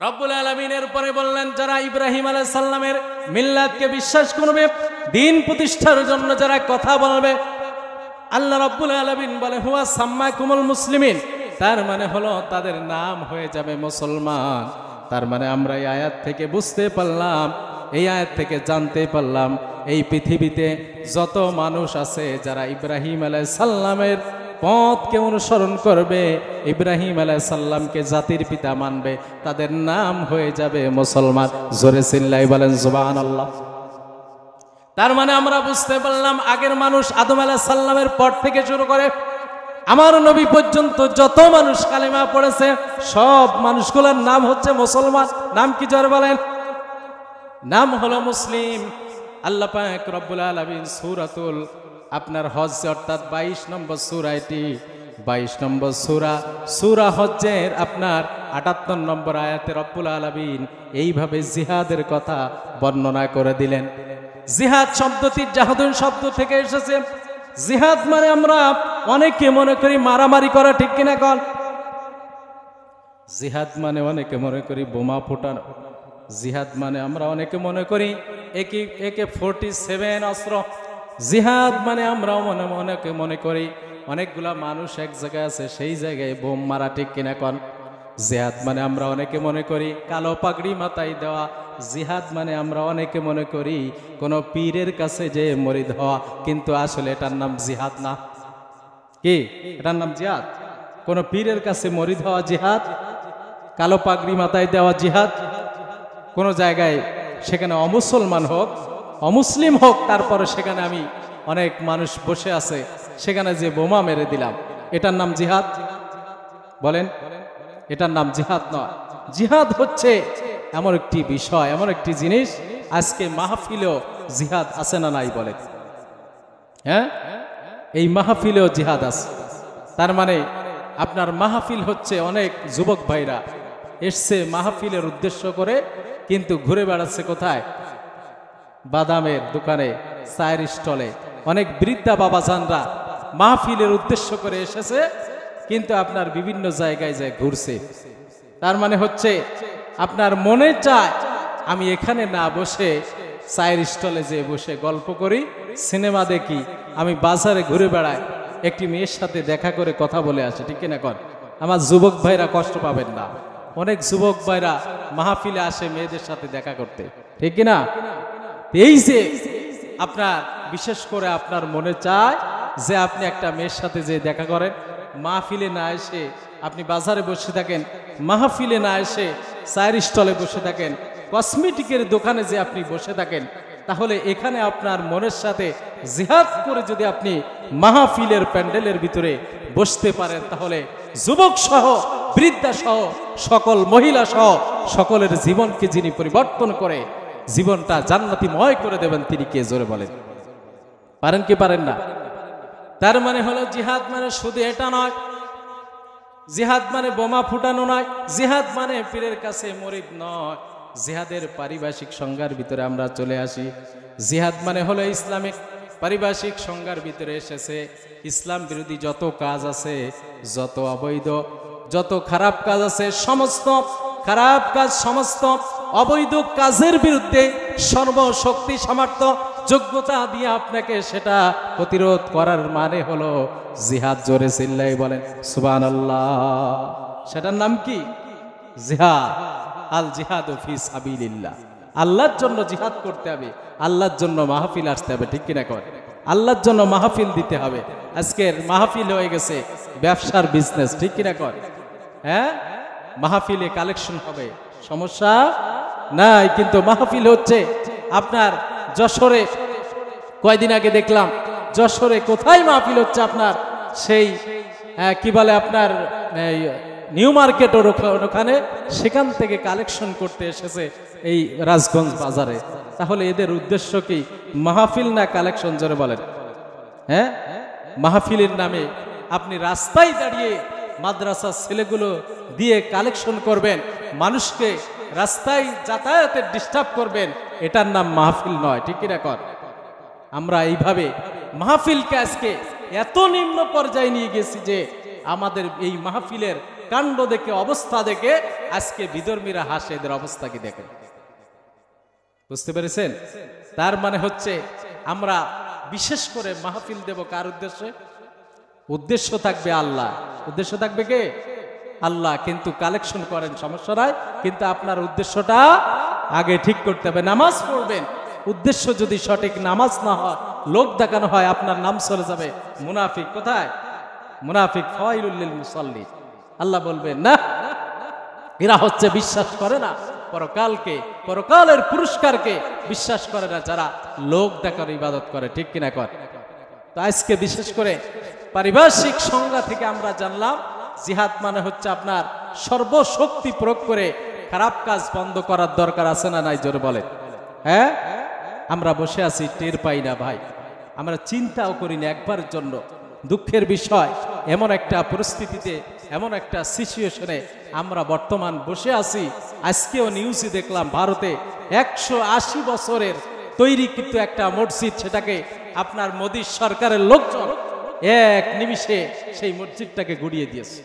রব্বুল আলামিনের পরে বললেন, যারা ইব্রাহিম আলাইহিস সালামের মিল্লাতকে বিশ্বাস করবে, দিন প্রতিষ্ঠার জন্য যারা কথা বলবে, আল্লাহ রব্বুল আলামিন বলে হুয়া সাম্মাকুমুল মুসলিমিন, তার মানে হলো তাদের নাম হয়ে যাবে মুসলমান। তার মানে আমরা এই আয়াত থেকে বুঝতে পারলাম, এই আয়াত থেকে জানতে পারলাম, এই পৃথিবীতে যত মানুষ আছে যারা ইব্রাহিম আলাইহিস সালামের পথকে অনুসরণ করবে, ইব্রাহিম আলাইহিস সালামকে জাতির পিতা মানবে, তাদের নাম হয়ে যাবে মুসলমান। জোরে চিল্লাই বলেন সুবহানাল্লাহ। তার মানে আমরা বুঝতে পারলাম, আগের মানুষ আদম আলাইহিস সালামের পর থেকে শুরু করে আমার নবী পর্যন্ত যত মানুষ কালেমা পড়েছে, সব মানুষগুলোর নাম হচ্ছে মুসলমান। নাম কি জোরে বলেন? নাম হলো মুসলিম। আল্লাহ পাক রব্বুল আলামিন সূরাতুল আপনার হজ অর্থাৎ 22 নম্বর সূরা, এটি 22 নম্বর সূরা হজ্জের আপনার 78 নম্বর আয়াতে রব্বুল আলামিন এইভাবে জিহাদের কথা বর্ণনা করে দিলেন। জিহাদ শব্দটি জাহাদুন শব্দ থেকে এসেছে। জিহাদ মানে আমরা অনেকে মনে করি মারামারি করা, ঠিক কিনা কল? জিহাদ মানে অনেকে মনে করি বোমা ফোটানো। জিহাদ মানে আমরা অনেকে মনে করি AK-47 অস্ত্র। জিহাদ মানে আমরা অনেকে মনে করি অনেকগুলা মানুষ এক জায়গায় আছে, সেই জায়গায় বোম মারা, ঠিক কিনা কন? জিহাদ মানে আমরা অনেকে মনে করি কালো পাগড়ি মাথায় দেওয়া। জিহাদ মানে আমরা অনেকে মনে করি কোনো পীরের কাছে যে মরিদ হওয়া, কিন্তু আসলে এটার নাম জিহাদ না। কি এটার নাম? জিহাদ। কোনো পীরের কাছে মরিদ হওয়া জিহাদ, কালো পাগড়ি মাথায় দেওয়া জিহাদ। কোনো জায়গায় সেখানে অমুসলমান হোক, অমুসলিম হোক, তারপরে সেখানে আমি অনেক মানুষ বসে আছে, সেখানে যে বোমা মেরে দিলাম, এটার নাম জিহাদ? বলেন, এটার নাম জিহাদ নয়। জিহাদ হচ্ছে এমন একটি বিষয়, এমন একটি জিনিস, আজকে মাহফিলেও জিহাদ আছে না নাই বলে? হ্যাঁ, এই মাহফিলেও জিহাদ আছে। তার মানে আপনার মাহফিল হচ্ছে অনেক যুবক ভাইরা এসছে মাহফিলের উদ্দেশ্য করে, কিন্তু ঘুরে বেড়াচ্ছে কোথায়? বাদামের দোকানে, চায়ের স্টলে। অনেক বৃদ্ধা বাবাজানরা মাহফিলের উদ্দেশ্য করে এসেছে, কিন্তু আপনার বিভিন্ন জায়গায় যায় ঘুরছে। তার মানে হচ্ছে আপনার মনে চায় আমি এখানে না বসে চায়ের স্টলে যে বসে গল্প করি, সিনেমা দেখি, আমি বাজারে ঘুরে বেড়াই, একটি মেয়ের সাথে দেখা করে কথা বলে আসে, ঠিক কিনা কর? আমার যুবক ভাইরা কষ্ট পাবেন না, অনেক যুবক ভাইরা মাহফিলে আসে মেয়েদের সাথে দেখা করতে, ঠিক কিনা? এই যে আপনার বিশেষ করে আপনার মনে চায় যে আপনি একটা মেয়ের সাথে যে দেখা করেন, মাহফিলে না এসে আপনি বাজারে বসে থাকেন, মাহফিলে না এসে চায়ের স্টলে বসে থাকেন, কসমেটিকের দোকানে যে আপনি বসে থাকেন, তাহলে এখানে আপনার মনের সাথে জিহাদ করে যদি আপনি মাহফিলের প্যান্ডেলের ভিতরে বসতে পারেন, তাহলে যুবক সহ, বৃদ্ধা সহ, সকল মহিলা সহ সকলের জীবনকে যিনি পরিবর্তন করে জীবনটা জান্নাতিময় করে দেবেন, তিনি কে? জোরে বলেন, পারেন কি পারেন না? তার মানে হলো জিহাদ মানে শুধু এটা নয়, জিহাদ মানে বোমা ফুটানো নয়, জিহাদ মানে পীরের কাছে মরিদ নয়। জিহাদের পারিভাষিক সংজ্ঞার ভিতরে আমরা চলে আসি। জিহাদ মানে হলো ইসলামিক পারিভাষিক সংজ্ঞার ভিতরে এসেছে ইসলাম বিরোধী যত কাজ আছে, যত অবৈধ, যত খারাপ কাজ আছে, সমস্ত খারাপ কাজ, সমস্ত অবৈধ কাজের বিরুদ্ধে সর্বশক্তি সামর্থ্য যোগ্যতা দিয়ে আপনাকে সেটা প্রতিরোধ করার মানে হলো জিহাদ। জোরে চিল্লাই বলেন সুবহানাল্লাহ। সেটার নাম কি? জিহাদ। আল জিহাদু ফি সাবিলিল্লাহ। আল্লাহর জন্য জিহাদ করতে হবে, আল্লাহর জন্য মাহফিল আসতে হবে, ঠিক কিনা কর? আল্লাহর জন্য মাহফিল দিতে হবে। আজকের মাহফিল হয়ে গেছে ব্যবসার বিজনেস, ঠিক কিনা কর? হ্যাঁ, মাহফিলে কালেকশন হবে, সমস্যা নাই, কিন্তু মাহফিল হচ্ছে আপনার যশোরে। কয়দিন আগে দেখলাম যশোরে কোথায় মাহফিল হচ্ছে আপনার সেই কি বলে আপনার নিউ মার্কেট, ওখানে সেখান থেকে কালেকশন করতে এসেছে এই রাজগঞ্জ বাজারে। তাহলে এদের উদ্দেশ্য কি? মাহফিল না কালেকশন? জোরে বলেন। হ্যাঁ, মাহফিলের নামে আপনি রাস্তায় দাঁড়িয়ে মাদ্রাসার ছেলেগুলো দিয়ে কালেকশন করবেন, মানুষকে রাস্তায় যাতায়াতে ডিস্টার্ব করবেন, এটার নাম মাহফিল নয়, ঠিক কিনা কর? আমরা এইভাবে মাহফিলকে আজকে এত নিম্ন পর্যায়ে নিয়ে গেছি যে আমাদের এই মাহফিলের কাণ্ড দেখে, অবস্থা দেখে আজকে বিধর্মীরা হাসে। এদের অবস্থা কি দেখেন, বুঝতে পেরেছেন? তার মানে হচ্ছে আমরা বিশেষ করে মাহফিল দেব কার উদ্দেশ্যে? উদ্দেশ্য থাকবে আল্লাহ। উদ্দেশ্য থাকবে কে? আল্লাহ। কিন্তু কালেকশন করেন, সমস্যা নাই, কিন্তু আপনার উদ্দেশ্যটা আগে ঠিক করতে হবে। নামাজ পড়বেন, উদ্দেশ্য যদি সঠিক নামাজ না হয়, লোক দেখানো হয়, আপনার নাম চলে যাবে মুনাফিক। কোথায়? মুনাফিক। ফাওয়াইলুল লিল মুসাল্লিন। আল্লাহ বলবেন না, এরা হচ্ছে বিশ্বাস করে না পরকালকে, পরকালের পুরস্কারকে বিশ্বাস করে না, যারা লোক দেখার ইবাদত করে। ঠিক কিনা কর? তো আজকে বিশেষ করে পারিপার্শ্বিক সংজ্ঞা থেকে আমরা জানলাম জিহাদ মানে হচ্ছে আপনার সর্বশক্তি প্রয়োগ করে খারাপ কাজ বন্ধ করার দরকার আছে না নাই? জোরে বলে। হ্যাঁ, আমরা বসে আছি, টের পাই না ভাই, আমরা চিন্তাও করি না একবারের জন্য। দুঃখের বিষয়, এমন একটা পরিস্থিতিতে, এমন একটা সিচুয়েশনে আমরা বর্তমান বসে আছি। আজকেও নিউজে দেখলাম ভারতে 180 বছরের তৈরি কিন্তু একটা মসজিদ, সেটাকে আপনার মোদী সরকারের লোকজন এক নিমিষে সেই মসজিদটাকে গুড়িয়ে দিয়েছে।